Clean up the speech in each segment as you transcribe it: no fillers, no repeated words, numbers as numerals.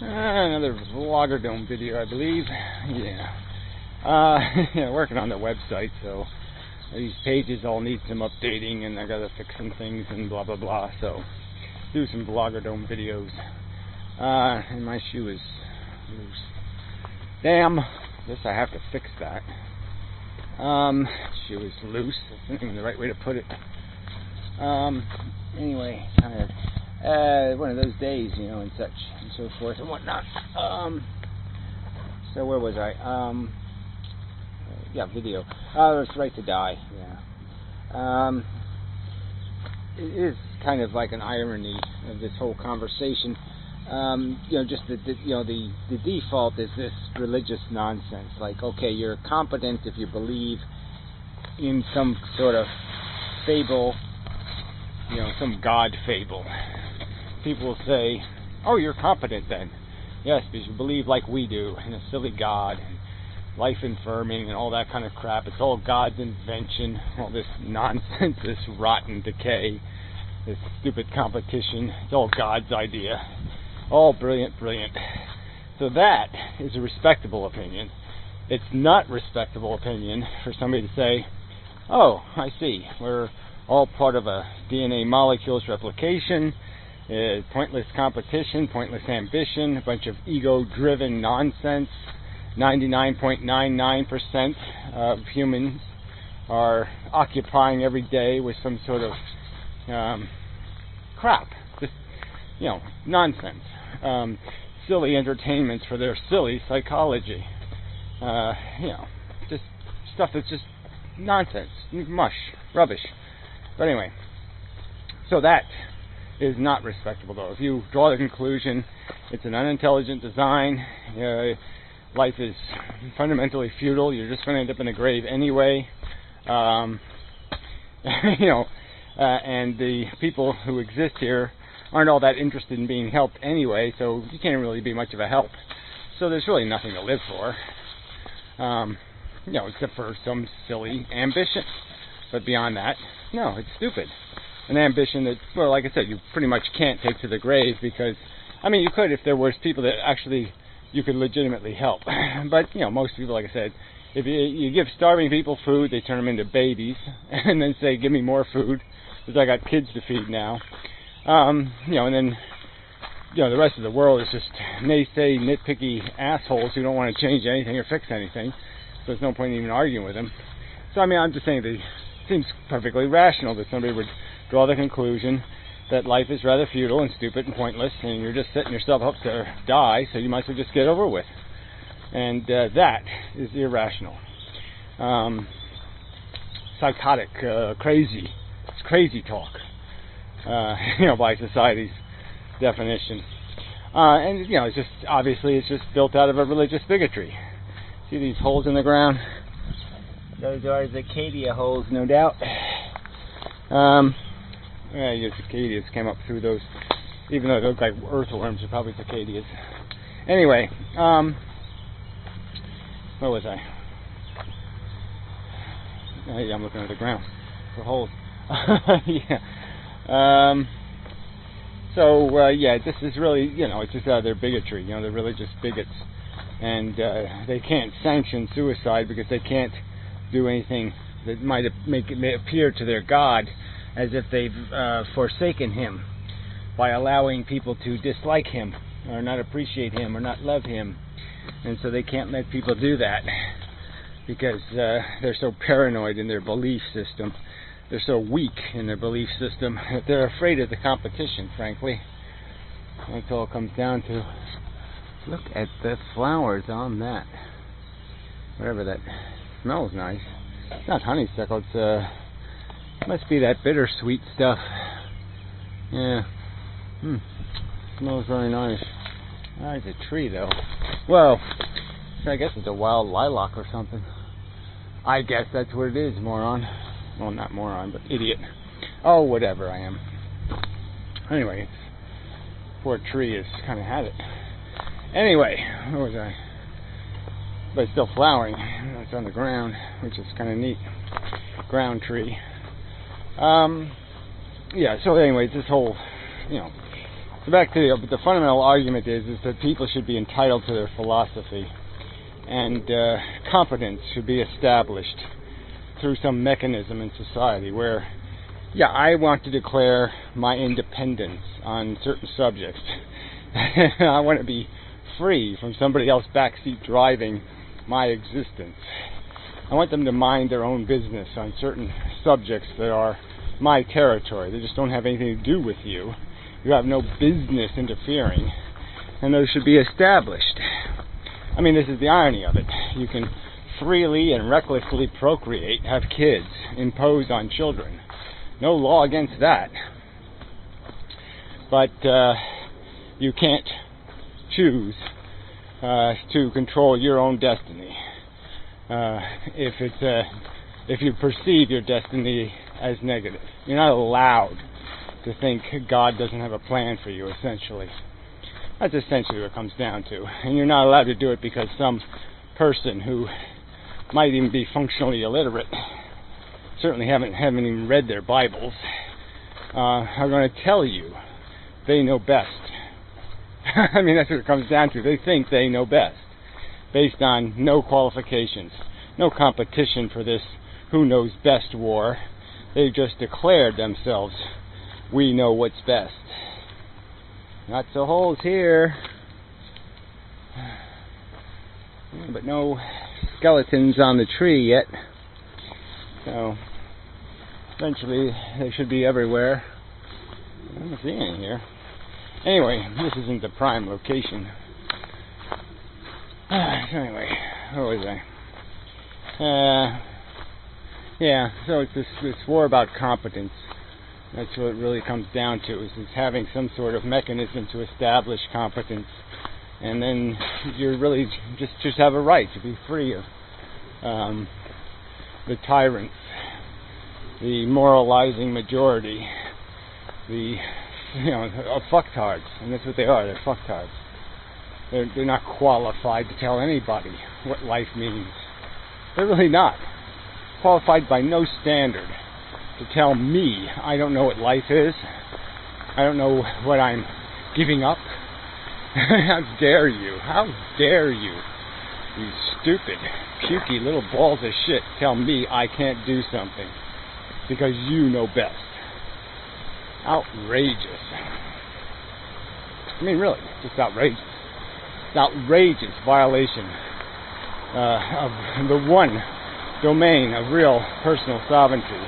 Another Vlogger Dome video, I believe. Yeah. Yeah, working on the website, so these pages all need some updating, and I gotta fix some things and blah blah blah. So do some Vlogger Dome videos. And my shoe is loose. Damn. Guess I have to fix that. Shoe is loose. That's not even the right way to put it. Anyway, kind of one of those days, you know, and such and so forth and whatnot. So where was I? Yeah, video. It's Right to Die. Yeah. It is kind of like an irony of this whole conversation. You know, just the default is this religious nonsense. Like, okay, you're competent if you believe in some sort of fable, you know, some God fable. People will say, oh, you're competent then. Yes, because you believe like we do in a silly God and life affirming and all that kind of crap. It's all God's invention, all this nonsense, this rotten decay, this stupid competition. It's all God's idea. All brilliant, brilliant. So that is a respectable opinion. It's not respectable opinion for somebody to say, oh, I see, we're all part of a DNA molecules replication, pointless competition, pointless ambition, a bunch of ego-driven nonsense. 99.99% of humans are occupying every day with some sort of crap, just, you know, nonsense. Silly entertainments for their silly psychology. You know, just stuff that's just nonsense, mush, rubbish. But anyway, so that is not respectable, though. If you draw the conclusion it's an unintelligent design, life is fundamentally futile, you're just going to end up in a grave anyway, you know, and the people who exist here aren't all that interested in being helped anyway, so you can't really be much of a help. So there's really nothing to live for, you know, except for some silly ambition. But beyond that, no, it's stupid. An ambition that, well, like I said, you pretty much can't take to the grave, because, I mean, you could if there was people that actually you could legitimately help. But, you know, most people, like I said, if you give starving people food, they turn them into babies, and then say, give me more food, because I got kids to feed now. You know, and then, you know, the rest of the world is just naysay, nitpicky assholes who don't want to change anything or fix anything. So there's no point in even arguing with them. So, I mean, I'm just saying that it seems perfectly rational that somebody would draw the conclusion that life is rather futile and stupid and pointless, and you're just setting yourself up to die, so you might as well just get over with. And that is irrational. Psychotic, crazy. It's crazy talk. You know, by society's definition. And, you know, it's just, obviously, it's just built out of a religious bigotry. See these holes in the ground? Those are Zacadia holes, no doubt. Yeah, your cicadias came up through those, even though they look like earthworms, they're probably cicadias. Anyway, where was I? Yeah, I'm looking at the ground for holes. Yeah. So yeah, this is really, you know, it's just their bigotry, you know, they're religious bigots, and they can't sanction suicide because they can't do anything that might make it appear to their God as if they've forsaken him by allowing people to dislike him or not appreciate him or not love him. And so they can't let people do that because they're so paranoid in their belief system. They're so weak in their belief system that they're afraid of the competition, frankly. That's all it comes down to. Look at the flowers on that. Whatever that smells nice. It's not honeysuckle, it's must be that bittersweet stuff. Yeah. Smells very nice. There's a tree, though. Well, I guess it's a wild lilac or something. I guess that's what it is, moron. Well, not moron, but idiot. Oh, whatever I am. Anyway, poor tree has kind of had it. Anyway, where was I? But it's still flowering. It's on the ground, which is kind of neat. Ground tree. Yeah, so anyways, this whole, you know, So back to the fundamental argument is that people should be entitled to their philosophy, and competence should be established through some mechanism in society where, yeah, I want to declare my independence on certain subjects. I want to be free from somebody else backseat driving my existence. I want them to mind their own business on certain subjects that are my territory. They just don't have anything to do with you. You have no business interfering, and those should be established. I mean, this is the irony of it. You can freely and recklessly procreate, have kids, impose on children. No law against that. But you can't choose to control your own destiny. If you perceive your destiny as negative, you're not allowed to think God doesn't have a plan for you, essentially. That's essentially what it comes down to. And you're not allowed to do it because some person who might even be functionally illiterate, certainly haven't even read their Bibles, are going to tell you they know best. I mean, that's what it comes down to. They think they know best, based on no qualifications, no competition for this who knows best war. They've just declared themselves, we know what's best. Lots of holes here, but no skeletons on the tree yet. So eventually they should be everywhere. I don't see any here. Anyway, this isn't the prime location. So anyway, where was I? Yeah, so it's this war about competence. That's what it really comes down to, is having some sort of mechanism to establish competence. And then you really just have a right to be free of the tyrants, the moralizing majority, the fucktards. And that's what they are, they're fucktards. They're not qualified to tell anybody what life means. They're really not. Qualified by no standard to tell me I don't know what life is. I don't know what I'm giving up. How dare you? How dare you? You stupid, pukey little balls of shit tell me I can't do something because you know best. Outrageous. I mean, really, just outrageous. It's outrageous violation of the one domain of real personal sovereignty,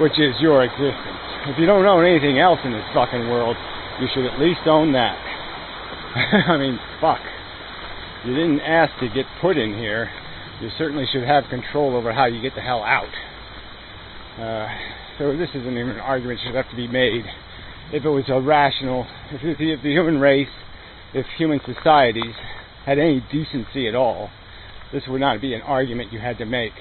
which is your existence. If you don't own anything else in this fucking world, you should at least own that. I mean, fuck. You didn't ask to get put in here. You certainly should have control over how you get the hell out. So this isn't even an argument that should have to be made. If it was a rational, if the human race, if human societies had any decency at all, this would not be an argument you had to make.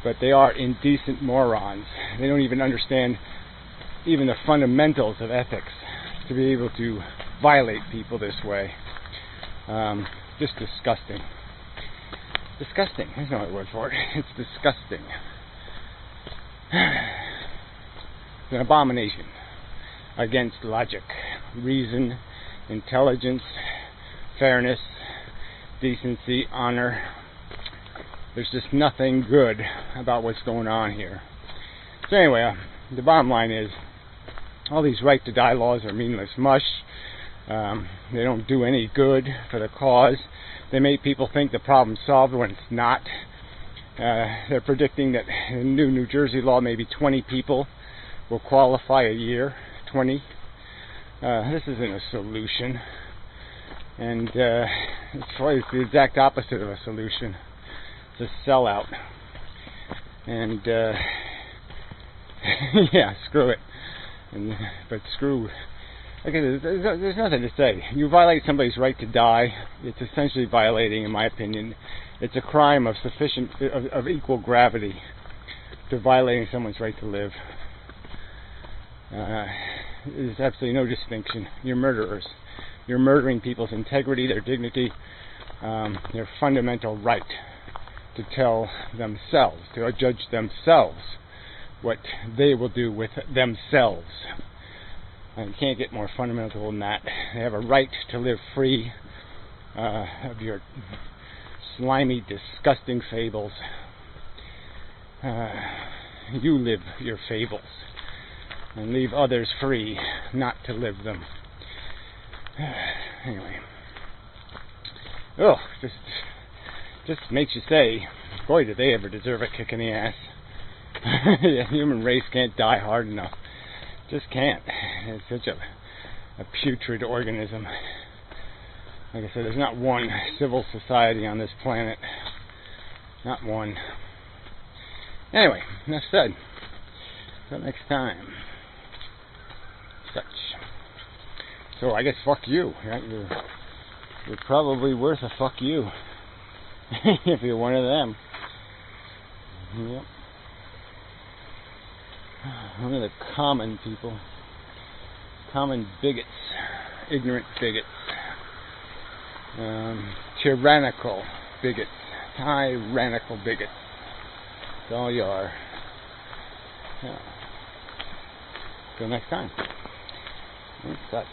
But they are indecent morons. They don't even understand even the fundamentals of ethics to be able to violate people this way. Just disgusting. Disgusting. There's no other word for it. It's disgusting. It's an abomination against logic, reason, intelligence, fairness, decency, honor. There's just nothing good about what's going on here. So anyway, the bottom line is, all these right to die laws are meaningless mush. They don't do any good for the cause. They make people think the problem's solved when it's not. They're predicting that the new New Jersey law, maybe 20 people will qualify a year. 20. This isn't a solution. And it's the exact opposite of a solution. It's a sellout. And yeah, screw it. But screw. Okay, there's nothing to say. You violate somebody's right to die. It's essentially violating, in my opinion, it's a crime of equal gravity to violating someone's right to live. There's absolutely no distinction. You're murderers. You're murdering people's integrity, their dignity, their fundamental right to tell themselves, to judge themselves what they will do with themselves. You can't get more fundamental than that. They have a right to live free of your slimy, disgusting fables. You live your fables and leave others free not to live them. Anyway. Oh, just makes you say, boy, did they ever deserve a kick in the ass. The human race can't die hard enough. Just can't. It's such a putrid organism. Like I said, there's not one civil society on this planet. Not one. Anyway, enough said. Until next time. Such. So I guess fuck you. Right? You're probably worth a fuck you. If you're one of them. Yep. One of the common people. Common bigots. Ignorant bigots. Tyrannical bigots. Tyrannical bigots. That's all you are. Yeah. Till next time. And such.